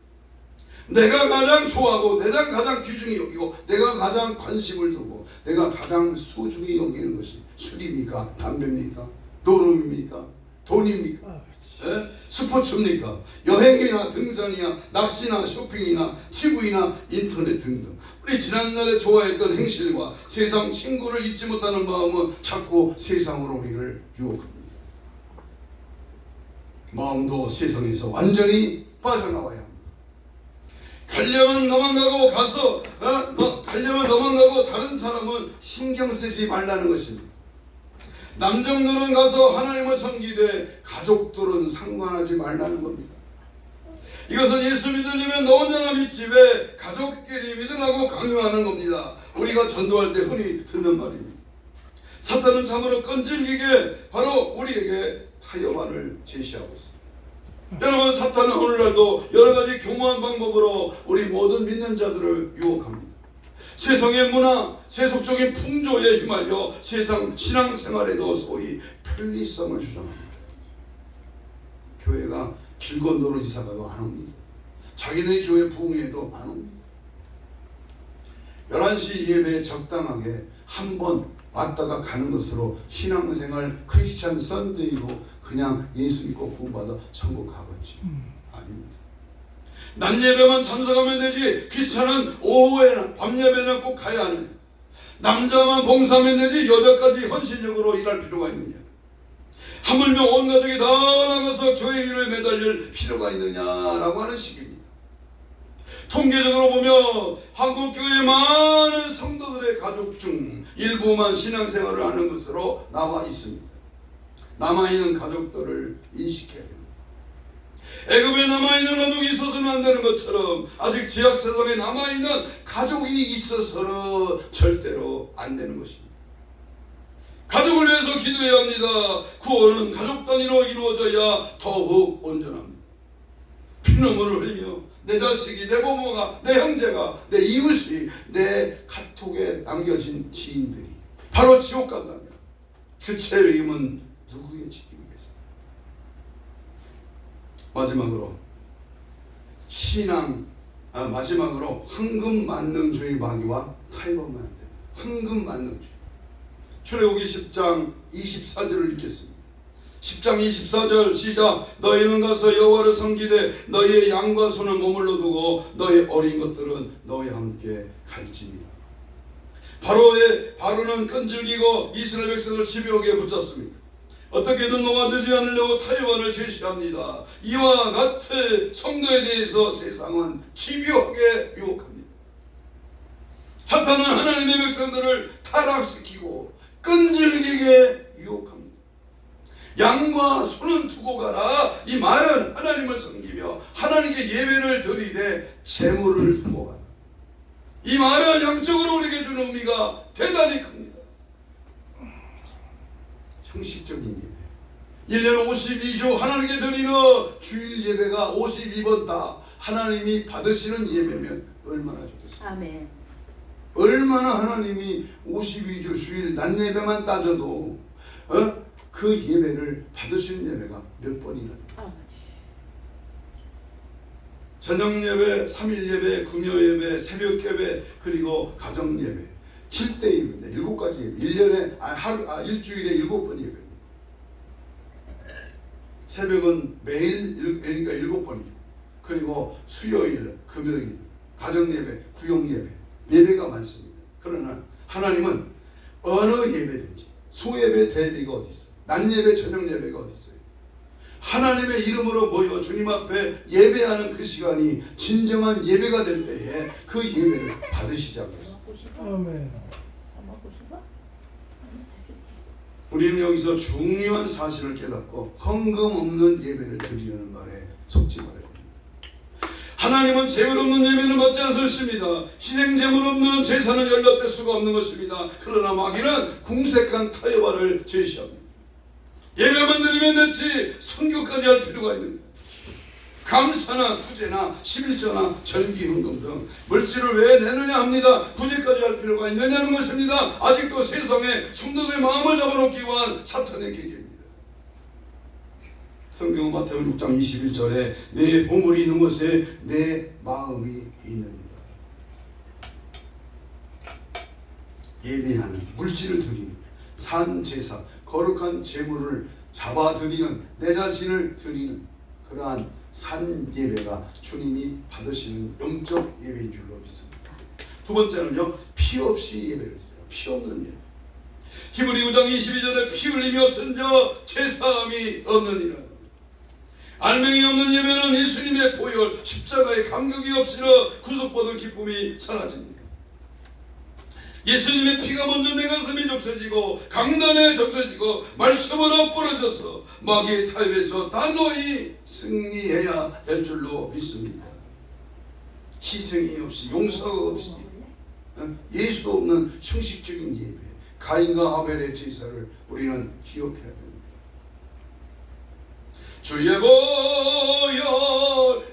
내가 가장 좋아하고 내가 가장 귀중히 여기고 내가 가장 관심을 두고 내가 가장 소중히 여기는 것이 술입니까? 담배입니까? 노름입니까? 돈입니까? 스포츠입니까? 여행이나 등산이나 낚시나 쇼핑이나 TV나 인터넷 등등. 우리 지난날에 좋아했던 행실과 세상 친구를 잊지 못하는 마음은 자꾸 세상으로 우리를 유혹합니다. 마음도 세상에서 완전히 빠져나와야 합니다. 가려면 너만 가고 가려면 너만 가고 다른 사람은 신경 쓰지 말라는 것입니다. 남정들은 가서 하나님을 섬기되 가족들은 상관하지 말라는 겁니다. 이것은 예수 믿으려면 너 혼자나 믿지 왜 가족끼리 믿으라고 강요하는 겁니다. 우리가 전도할 때 흔히 듣는 말입니다. 사탄은 참으로 끈질기게 바로 우리에게 타협안을 제시하고 있습니다. 여러분, 사탄은 오늘날도 여러 가지 교묘한 방법으로 우리 모든 믿는 자들을 유혹합니다. 세상의 문화, 세속적인 풍조에 휘말려 세상 신앙생활에도 소위 편리성을 주장합니다. 교회가 길 건너로 이사 가도 안 옵니다. 자기네 교회 부흥회도 안 옵니다. 11시 예배에 적당하게 한 번 왔다가 가는 것으로 신앙생활 크리스찬 선데이로 그냥 예수 믿고 구원받아 천국 가겠지. 아닙니다. 낮 예배만 참석하면 되지 귀찮은 오후에나 밤 예배나 꼭 가야 하느냐. 남자만 봉사하면 되지 여자까지 헌신적으로 일할 필요가 있느냐. 하물며 온 가족이 다 나가서 교회 일을 매달릴 필요가 있느냐라고 하는 식입니다. 통계적으로 보면 한국교회 많은 성도들의 가족 중 일부만 신앙생활을 하는 것으로 나와 있습니다. 남아있는 가족들을 인식해야 됩니다. 애굽에 남아있는 가족이 있어서는 안 되는 것처럼 아직 지약 세상에 남아있는 가족이 있어서는 절대로 안 되는 것입니다. 가족을 위해서 기도해야 합니다. 구원은 가족 단위로 이루어져야 더욱 온전합니다. 피눈물을 흘리며 내 자식이, 내 부모가, 내 형제가, 내 이웃이, 내 카톡에 남겨진 지인들이 바로 지옥 간다면 그 책임은 누구의 책임이겠습니까? 마지막으로 황금 만능주의 마귀와 타협하면 안 됩니다. 황금 만능주의. 출애굽기 10장 24절을 읽겠습니다. 10장 24절 시작. 너희는 가서 여호와를 섬기되 너희의 양과 소는 머물러 두고 너희 어린 것들은 너희와 함께 갈지니라. 바로는 끈질기고 이스라엘 백성을 집요하게 붙잡습니다. 어떻게든 놓아주지 않으려고 타협안을 제시합니다. 이와 같은 성도에 대해서 세상은 집요하게 유혹합니다. 사탄은 하나님의 백성들을 타락시키고 끈질기게 유혹합니다. 양과 소는 두고 가라. 이 말은 하나님을 섬기며 하나님께 예배를 드리되 재물을 두고 가라. 이 말은 양적으로 우리에게 주는 의미가 대단히 큽니다. 형식적인 예배, 1년 52주 하나님께 드리는 주일 예배가 52번 다 하나님이 받으시는 예배면 얼마나 좋겠습니까? 아멘. 얼마나 하나님이 52주 주일 낮 예배만 따져도 그 예배를 받으시는 예배가 몇 번이나 저녁 예배, 3일 예배, 금요 예배, 새벽 예배, 그리고 가정 예배 7대 예배입니다. 7가지 예배. 1년에 일주일에 7번 예배입니다. 새벽은 매일 그러니까 7번이죠. 그리고 수요일, 금요일, 가정 예배, 구역 예배, 예배가 많습니다. 그러나 하나님은 어느 예배든지 소예배, 대예배가 어디 있어요? 낮 예배, 저녁 예배가 어디 있어요? 하나님의 이름으로 모여 주님 앞에 예배하는 그 시간이 진정한 예배가 될 때에 그 예배를 받으시지 않겠습니까? 아멘. 우리는 여기서 중요한 사실을 깨닫고 헌금 없는 예배를 드리려는 말에 속지 말아야 됩니다. 하나님은 재물 없는 예배는 받지 않으십니다. 희생 재물 없는 제사는 연락될 수가 없는 것입니다. 그러나 마귀는 궁색한 타협안을 제시합니다. 예배만 드리면 됐지 선교까지 할 필요가 있는데 감사나 구제나 11조나 절기 헌금 등 물질을 왜 내느냐 합니다. 구제까지 할 필요가 있느냐는 것입니다. 아직도 세상에 성도들의 마음을 잡아놓기 위한 사탄의 계기입니다. 성경 마태복음 6장 21절에 내 보물이 있는 곳에 내 마음이 있느니라. 예배하는 물질을 드리는 산 제사 거룩한 제물을 잡아드리는, 내 자신을 드리는 그러한 산 예배가 주님이 받으시는 영적 예배인 줄로 믿습니다. 두 번째는요, 피 없이 예배를 드려요. 피 없는 예배. 히브리 9장 22절에 피 흘림이 없은 자 죄사함이 없느니라. 알맹이 없는 예배는 예수님의 보혈 십자가의 감격이 없으나 구속받은 기쁨이 사라집니다. 예수님의 피가 먼저 내 가슴에 적셔지고 강단에 적셔지고 말씀으로 부러져서 마귀의 타협에서 단호히 승리해야 될 줄로 믿습니다. 희생이 없이, 용서가 없이, 예수도 없는 형식적인 예배, 가인과 아벨의 제사를 우리는 기억해야 됩니다. 주의 보혈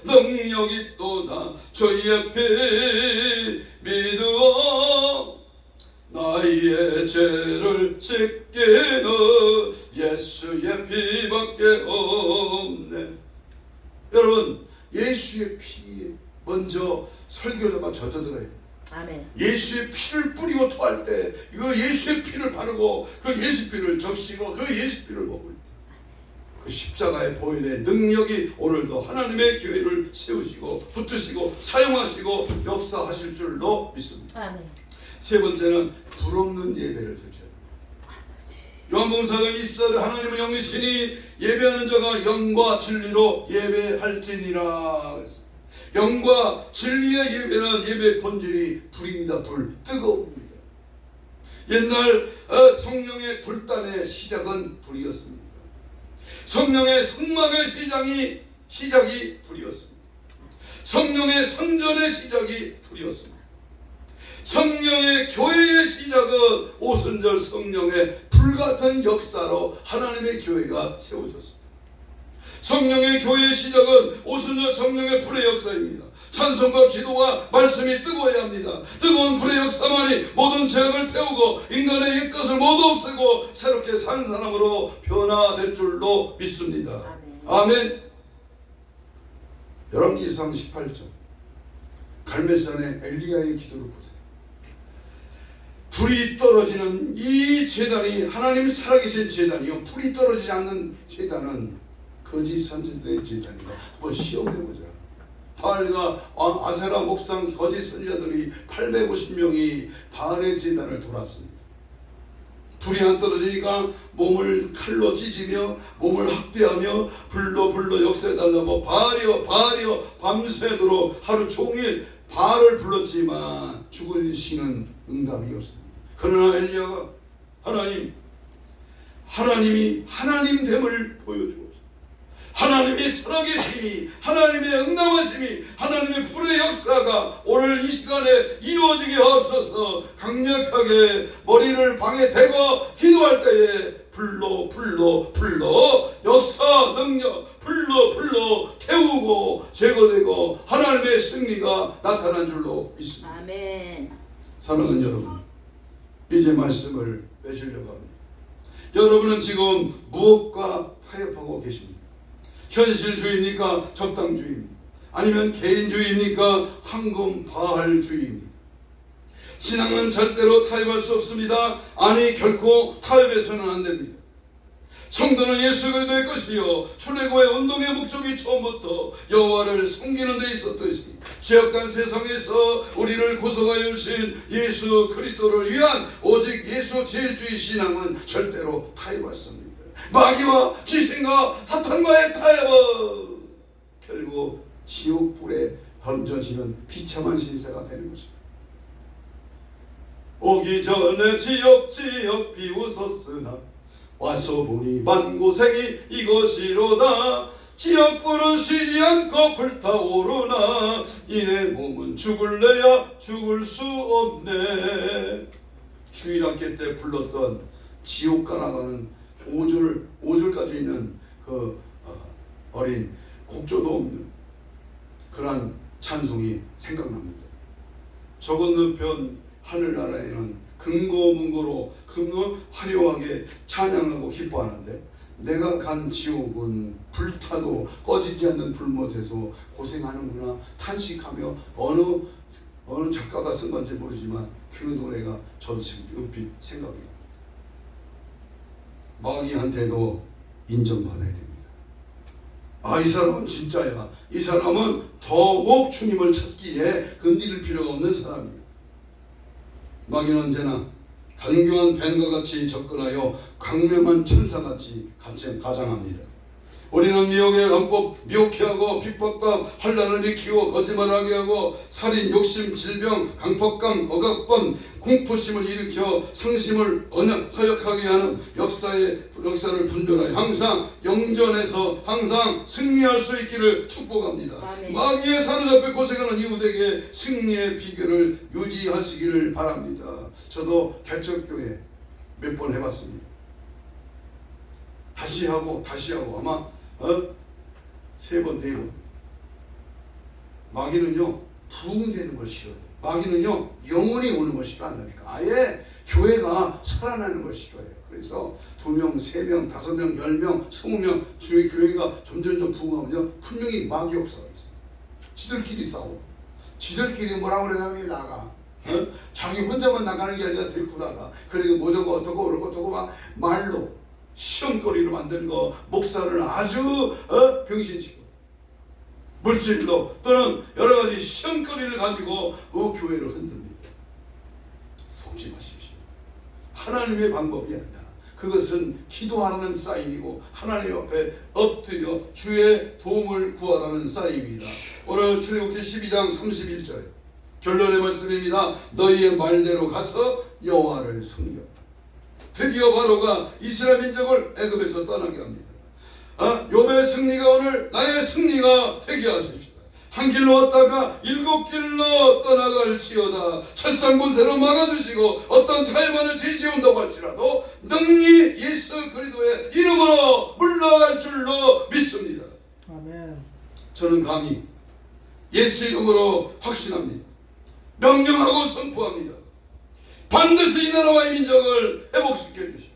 능력이 또다 주의 피 믿어 나의 죄를 씻기는 예수의 피밖에 없네. 여러분, 예수의 피에 먼저 설교자가 젖어들어요. 아멘. 예수의 피를 뿌리고 토할 때 이거 예수의 피를 바르고 그 예수 피를 적시고 그 예수 피를 먹을 때 그 십자가의 보혈의 능력이 오늘도 하나님의 교회를 세우시고 붙드시고 사용하시고 역사하실 줄로 믿습니다. 아멘. 세 번째는 불없는 예배를 드려요. 요한복음 4장 24절에 하나님은 영이시니 예배하는 자가 영과 진리로 예배할지니라. 영과 진리의 예배는 예배의 본질이 불입니다. 불, 뜨거움입니다. 옛날 성령의 불단의 시작은 불이었습니다. 성령의 성막의 시작이 불이었습니다. 성령의 성전의 시작이 불이었습니다. 성령의 교회의 시작은 오순절 성령의 불같은 역사로 하나님의 교회가 세워졌습니다. 성령의 교회의 시작은 오순절 성령의 불의 역사입니다. 찬송과 기도와 말씀이 뜨거워야 합니다. 뜨거운 불의 역사만이 모든 죄악을 태우고 인간의 옛것을 모두 없애고 새롭게 산 사람으로 변화될 줄로 믿습니다. 아멘. 아멘. 열왕기상 18절 갈멜산의 엘리야의 기도를 보세요. 불이 떨어지는 이 제단이 하나님 살아계신 제단이요, 불이 떨어지지 않는 제단은 거짓 선지자들의 제단이다. 한번 시험해보자. 바알과 아세라 목상 거짓 선지자들이 850명이 바알의 제단을 돌았습니다. 불이 안 떨어지니까 몸을 칼로 찢으며 몸을 학대하며 불로 역사해달라고 바알이여 밤새도록 하루 종일 바알을 불렀지만 죽은 신은 응답이 없습니다. 그러나 엘리야가 하나님이 하나님됨을 보여주고 하나님이 살아계심이, 하나님의 응답하심이, 하나님의 불의 역사가 오늘 이 시간에 이루어지게 하옵소서. 강력하게 머리를 방에 대고 기도할 때에 불로 역사 능력 불로 태우고 제거되고 하나님의 승리가 나타난 줄로 믿습니다. 아멘. 사랑하는 여러분, 이제 말씀을 맺으려고 합니다. 여러분은 지금 무엇과 타협하고 계십니까? 현실주의입니까? 적당주의입니까? 아니면 개인주의입니까? 황금바알주의입니까? 신앙은 절대로 타협할 수 없습니다. 아니, 결코 타협해서는 안 됩니다. 성도는 예수 그리스도의 것이요 출애굽의 운동의 목적이 처음부터 여호와를 섬기는 데 있었듯이 죄악된 세상에서 우리를 구속하여 주신 예수 그리스도를 위한 오직 예수 제일주의 신앙은 절대로 타협할 수 없습니다. 마귀와 귀신과 사탄과의 타협은 결국 지옥불에 던져지는 비참한 신세가 되는 것입니다. 오기 전에 지역 비웃었으나 와서 보니 만고생이 이것이로다. 지옥불은 쉬지 않고 불타오르나 이내 몸은 죽을래야 죽을 수 없네. 주일학교 때 불렀던 지옥가 나가는 5절까지 있는 그 어린 곡조도 없는 그러한 찬송이 생각납니다. 저 건너편 하늘나라에는 금고문고로 화려하게 찬양하고 기뻐하는데 내가 간 지옥은 불타도 꺼지지 않는 불못에서 고생하는구나 탄식하며 어느 작가가 쓴 건지 모르지만 그 노래가 전 지금 은빛 생각이 납니다. 마귀한테도 인정받아야 됩니다. 아, 이 사람은 진짜야. 이 사람은 더욱 주님을 찾기에 건드릴 필요가 없는 사람이에요. 마귀는 언제나 단교한 뱀과 같이 접근하여 강력한 천사같이 가장합니다. 우리는 미혹해 하고 핍박과 환난을 일으키고 거짓말하게 하고 살인, 욕심, 질병, 강폭감, 억압권, 공포심을 일으켜 상심을 허약하게 하는 역사를 분별하여 항상 영전에서 항상 승리할 수 있기를 축복합니다. 아멘. 마귀의 사로잡혀 고생하는 이웃에게 승리의 비결을 유지하시기를 바랍니다. 저도 개척교회 몇 번 해봤습니다. 다시 하고 아마 3번, 4번. 마귀는요 부흥되는 걸 싫어해요. 마귀는요 영혼이 오는 걸 싫어한다니까. 아예 교회가 살아나는 걸 싫어해요. 그래서 2명, 3명, 5명, 10명, 20명 주의 교회가 점점 부흥하면요 분명히 마귀 역사가 있어요. 지들끼리 싸워. 지들끼리 뭐라고 그러냐면 나가. 자기 혼자만 나가는 게 아니라 데리고 나가. 그리고 뭐저거 어떻고 막 말로 시험거리를 만들고 목사를 아주 병신치고 물질로 또는 여러 가지 시험거리를 가지고 교회를 흔듭니다. 속지 마십시오. 하나님의 방법이 아니야. 그것은 기도하라는 사인이고 하나님 앞에 엎드려 주의 도움을 구하라는 사인입니다. 오늘 출애굽기 12장 31절 결론의 말씀입니다. 너희의 말대로 가서 여호와를 섬겨. 드디어 바로가 이스라엘 민족을 애굽에서 떠나게 합니다. 욥의 승리가 오늘 나의 승리가 되게 하십시오. 한 길로 왔다가 7길로 떠나갈지어다. 철장 권세로 막아주시고 어떤 탈관을 제지온다고 할지라도 능히 예수 그리스도의 이름으로 물러갈 줄로 믿습니다. 아멘. 저는 감히 예수 이름으로 확신합니다. 명령하고 선포합니다. 반드시 이 나라와 이 민족을 회복시켜 주시고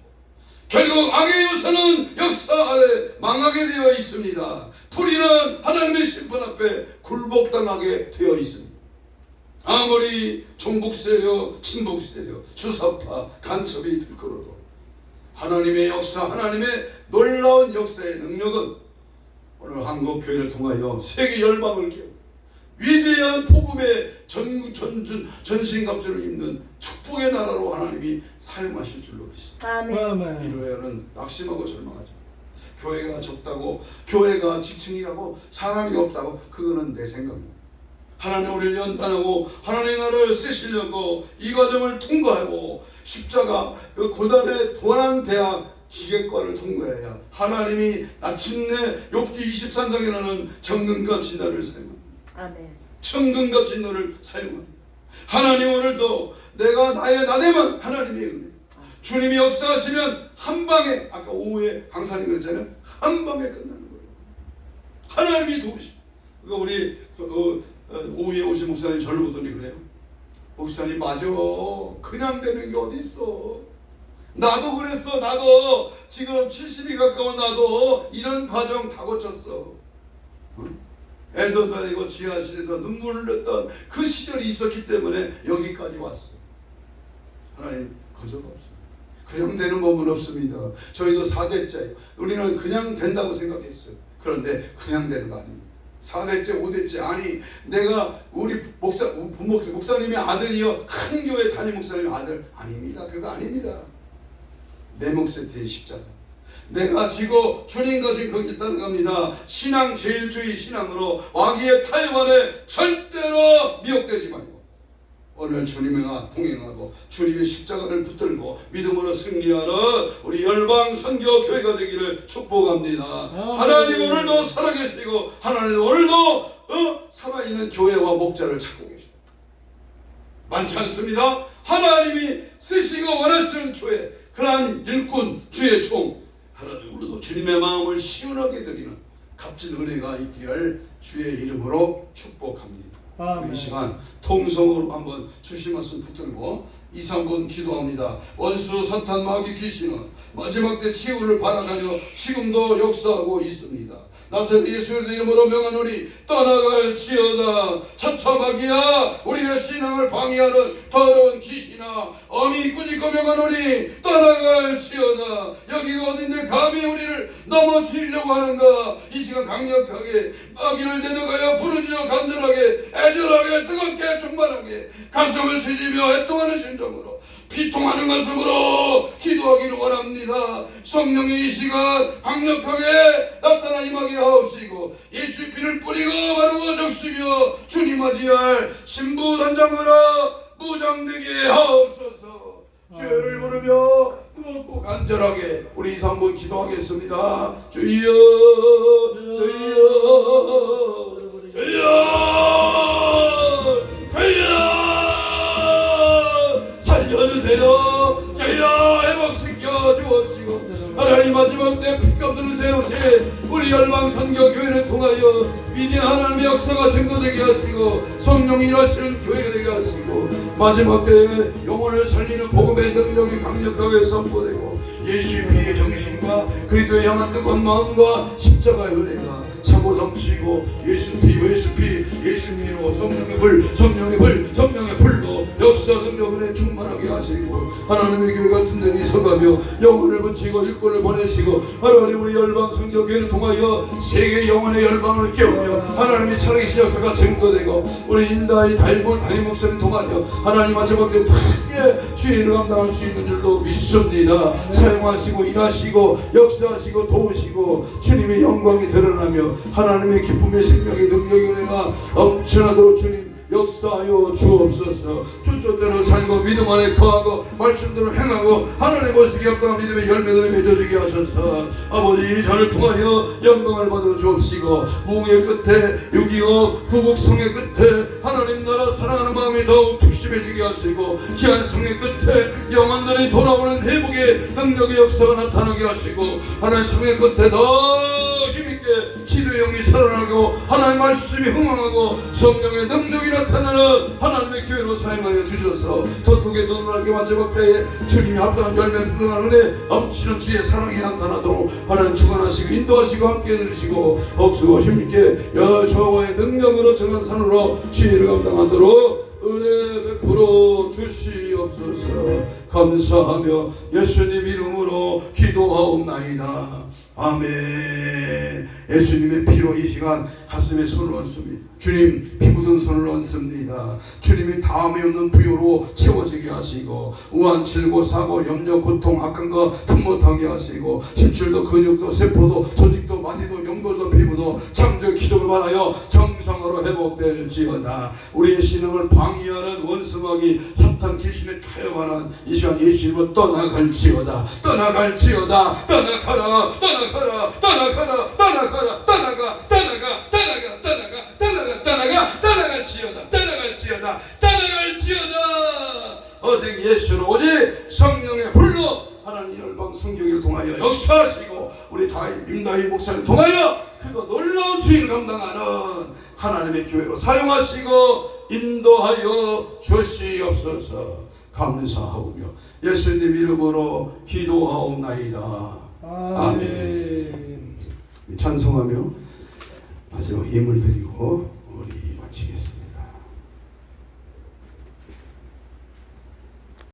결국 악의 요새는 역사 아래 망하게 되어 있습니다. 불의는 하나님의 심판 앞에 굴복당하게 되어 있습니다. 아무리 종북세력, 친북세력, 주사파, 간첩이 들끓어도 하나님의 역사, 하나님의 놀라운 역사의 능력은 오늘 한국 교회를 통하여 세계 열방을 깨우고 위대한 복음의 전신갑주를 입는 축복의 나라로 하나님이 사용하실 줄로 믿습니다. 아멘. 이로야는 낙심하고 절망하죠. 교회가 적다고, 교회가 지층이라고, 사람이 없다고, 그거는 내 생각입니다. 하나님 우리를 연단하고 하나님 나라를 쓰시려고 이 과정을 통과하고 십자가 그 고단의 도난대학 지객과를 통과해야 하나님이 마침내 욥기 23장에 나는 정금과 진화를 사용합니다. 아멘. 천금과 진노를 사용합니다. 하나님 오늘도 내가 나의 나대만 하나님의 은혜. 주님이 역사하시면 한 방에, 아까 오후에 강사님 그랬잖아요. 한 방에 끝나는 거예요. 하나님이 도우시고. 그러니까 우리 오후에 오신 목사님 저를 보더니 그래요. 목사님 맞아. 그냥 되는 게 어디 있어. 나도 그랬어. 나도 지금 70이 가까운 나도 이런 과정 다 거쳤어. 애도 다니고 지하실에서 눈물을 흘렸던 그 시절이 있었기 때문에 여기까지 왔어. 하나님 거저가 없어요. 그냥 되는 법은 없습니다. 저희도 4대째예요. 우리는 그냥 된다고 생각했어요. 그런데 그냥 되는 거 아닙니다. 4대째 5대째 아니 내가 우리 목사님의 아들이요 큰 교회 담임 목사님의 아들 아닙니다. 그거 아닙니다. 내 몫의 십자가 내가 지고 주님 것이 거기 따라갑니다. 신앙 제일주의 신앙으로 마귀의 탈관에 절대로 미혹되지 말고 오늘 주님과 동행하고 주님의 십자가를 붙들고 믿음으로 승리하는 우리 열방 선교 교회가 되기를 축복합니다. 하나님 오늘도 살아계시고 하나님 오늘도 살아있는 교회와 목자를 찾고 계십니다. 많지 않습니다. 하나님이 쓰시고 원하시는 교회 그러한 일꾼 주의 총 하나님 오늘도 주님의 마음을 시원하게 드리는 값진 은혜가 있기를 주의 이름으로 축복합니다. 이 시간 통성으로 한번 주신 말씀 붙들고 2, 3분 기도합니다. 원수 사탄 마귀 귀신은 마지막 때 치유를 바라가며 지금도 역사하고 있습니다. 나사렛 예수 이름으로 명하노니 떠나갈지어다. 처참하기야 우리의 신앙을 방해하는 더러운 귀신아 어미 꾸짖고 명하노니 떠나갈지어다. 여기가 어딘데 감히 우리를 넘어뜨리려고 하는가. 이 시간 강력하게 마귀를 대적하여 부르짖어 간절하게 애절하게 뜨겁게 충만하게 가슴을 치지며 애통하는 심정으로 비통하는 가슴으로 기도하기를 원합니다. 성령이 이 시간 강력하게 나타나 임하게 하옵시고 예수의 피를 뿌리고 바르고 적시며 주님 맞이할 신부단장으로 무장되게 하옵소서. 죄를 부르며 무겁고 간절하게 우리 3분 기도하겠습니다. 주여 주여 주여 주여 살려주세요. 주여 회복시켜 주옵시고 하나님 마지막 때 핏값을 세우신 우리 열방선교교회를 통하여 위대한 하나님의 역사가 증거되게 하시고 성령이 일하시는 교회가 되게 하시고 마지막 때에 영혼을 살리는 복음의 능력이 강력하게 선포되고 예수의 피의 정신과 그리스도의 향한 뜨거운 마음과 십자가의 은혜가 차고 넘치고 예수 피로 성령의 불로 역사 능력 은혜 충만하게 하시고 하나님의 교회가 든든히 서가며 영혼을 붙이고 일꾼을 보내시고 하나님 우리 열방 선교교회를 통하여 세계 영혼의 열방을 깨우며 하나님의 살아계신 역사가 증거되고 우리 인다의 담임 목사를 통하여 하나님 마지막 때 크게 주의를 감당할 수 있는 줄로 믿습니다. 사용하시고 일하시고 역사하시고 도우시고 주님의 영광이 드러나며 하나님의 기쁨의 생명의 능력의 은혜가 넘쳐나도록 주님 역사하여 주옵소서. 주뜻대로 살고 믿음 안에 거하고 말씀대로 행하고 하나님의 모습이 합당한 믿음의 열매들을 맺어주게 하셔서 아버지 저를 통하여 영광을 받아 주옵시고 무궁의 끝에 6.25 구국성의 끝에 하나님 나라 사랑하는 마음이 더욱 특심해지게 하시고 귀한 성의 끝에 영혼들이 돌아오는 회복의 능력의 역사가 나타나게 하시고 하나님 성의 끝에 더 힘있게 기도의 영이 살아나고 하나님의 말씀이 흥황하고 성령의 능력이 나타나는 하나님의 교회로 사용하여 주셔서 더 크게 눈물하게 마지막 때에 주님이 합당한 열매 무궁한 은혜 넘치는 주의 사랑이 나타나도록 하나님 주관하시고 인도하시고 함께 해주시고 억수고 힘있게 여호와의 능력으로 정한 산으로 지혜를 감당하도록 은혜 베풀어 주시옵소서. 감사하며 예수님 이름으로 기도하옵나이다. 아멘. 예수님의 피로 이 시간 가슴에 손을 얹습니다. 주님 피 묻은 손을 얹습니다. 주님이 다음에 없는 부요로 채워지게 하시고 우한 질고 사고 염려 고통 악한 거 틈못하게 하시고 힘줄도 근육도 세포도 조직도 마디도 연골도 피부도 창조의 기적을 말하여 정상으로 회복될지어다. 우리의 신앙을 방해하는 원수마귀 사탄 귀신의 타협하는 이 시간 예수님으로 떠나갈지어다. 떠나갈지어다. 떠나가라 떠나가라 떠나가라 떠나가라 떠나가 떠나가 떠나가 떠나가 떠나가 떠나가 떠나갈지어다. 떠나갈지어다. 떠나갈지어다. 오직 예수로 오직 성령의 불로 하나님 열방 성교회를 통하여 역사하시고 우리 임다희 목사를 통하여 그거 놀라운 주인 감당하는 하나님의 교회로 사용하시고 인도하여 주시옵소서. 감사하오며 예수님 이름으로 기도하옵나이다. 아멘. 찬송하며 마지막 예물 드리고 우리 마치겠습니다.